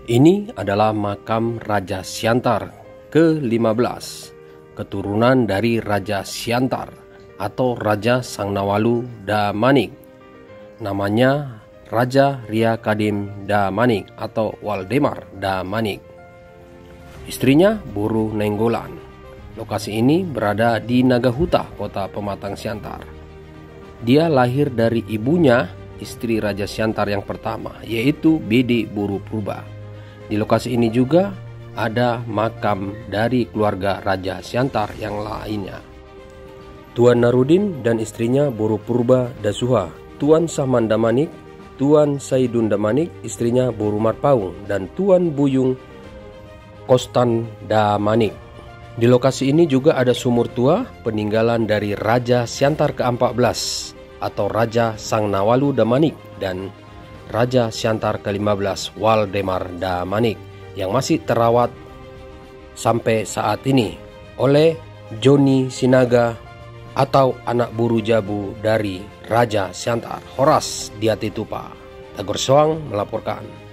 Ini adalah makam Raja Siantar ke-15, keturunan dari Raja Siantar atau Raja Sangnawalu Damanik. Namanya Raja Ria Kadim Damanik atau Waldemar Damanik. Istrinya Buru Nenggolan. Lokasi ini berada di Nagahuta, kota Pematang Siantar. Dia lahir dari ibunya, istri Raja Siantar yang pertama, yaitu Bede Buru Purba. Di lokasi ini juga ada makam dari keluarga Raja Siantar yang lainnya. Tuan Narudin dan istrinya Buru Purba Dasuha, Tuan Sahman Damanik, Tuan Saidun Damanik, istrinya Buru Marpaung, dan Tuan Buyung Kostan Damanik. Di lokasi ini juga ada sumur tua peninggalan dari Raja Siantar ke-14 atau Raja Sangnawalu Damanik dan Raja Siantar ke-15 Waldemar Damanik yang masih terawat sampai saat ini oleh Joni Sinaga atau anak buru jabu dari Raja Siantar, Horas Diatitupa. Tagor Soang melaporkan.